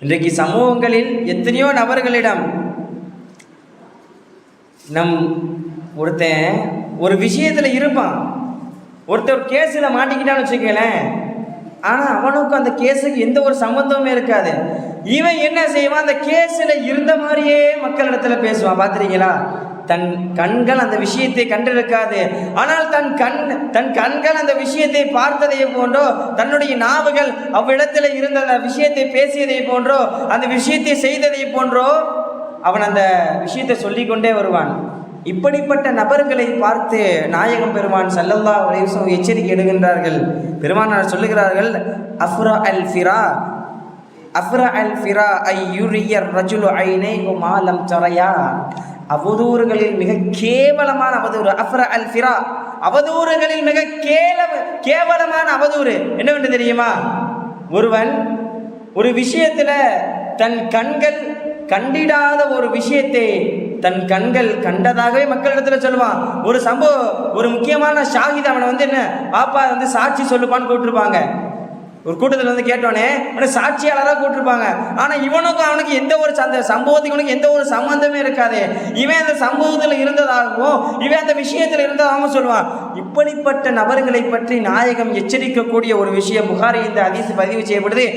இன்றைக்கு சமூகங்களில் எத்தனையோ நபர்களிடம் ஒருத்தன் ஒரு விஷயத்தில் இருப்பான், ஒருத்தர் கேஸில் மாட்டிக்கிட்டான்னு வச்சுக்கலேன், ஆனால் அவனுக்கும் அந்த கேஸுக்கு எந்த ஒரு சம்மந்தமுமே இருக்காது. இவன் என்ன செய்வான், அந்த கேஸில் இருந்த மாதிரியே மக்களிடத்தில் பேசுவான். பார்த்துருக்கீங்களா? தன் கண்கள் அந்த விஷயத்தை கண்டிருக்காது, ஆனால் தன் கண்கள் அந்த விஷயத்தை பார்த்ததை போன்றோ, தன்னுடைய நாவுகள் அவ்விடத்தில் இருந்த அந்த விஷயத்தை பேசியதை போன்றோ, அந்த விஷயத்தை செய்ததை போன்றோ அவன் அந்த விஷயத்தை சொல்லிக்கொண்டே வருவான். இப்படிப்பட்ட நபர்களை பார்த்து நாயகம் பெருமான் ஸல்லல்லாஹு அலைஹி வஸல்லம் எச்சரிக்கை எடுகின்றார்கள். பெருமானார் சொல்லுகிறார்கள், அஃப்ரா அல் ஃபிரா ஐ யுரியர் ரஜுலு ஐனைஹு மா லம் தரயா. அவதூறுகளில் மிக கேவலமான அவதூறு அஃப்ரா அல் ஃபிரா, அவதூறுகளில் மிக கேவலமான அவதூறு என்னவென்று தெரியுமா? ஒருவன் ஒரு விஷயத்தில் தன் கண்கள் கண்டிடாத ஒரு விஷயத்தை தன் கண்கள் கண்டதாகவே மக்களிடத்தில் சொல்லுவான். ஒரு சம்பவம், ஒரு முக்கியமான ஷாஹித், அவனை என்ன பாப்பா சாட்சி சொல்லுப்பான்னு கூப்பிட்டுருப்பாங்க. ஒரு கூட்டத்தில் கேட்டோன்னே அவனை சாட்சியாளராக கூப்பிட்டுருப்பாங்க. ஆனால் அவனுக்கு எந்த ஒரு சம்பவத்துக்கு அவனுக்கு எந்த ஒரு சம்பந்தமே இருக்காது. இவன் அந்த சம்பவத்தில் இருந்ததாகவும் இவன் அந்த விஷயத்தில் இருந்ததாகவும் சொல்லுவான். இப்படிப்பட்ட நபர்களை பற்றி நாயகம் எச்சரிக்கக்கூடிய ஒரு விஷயம் புகாரி இந்த ஹதீஸ் பதிவு செய்யப்படுது.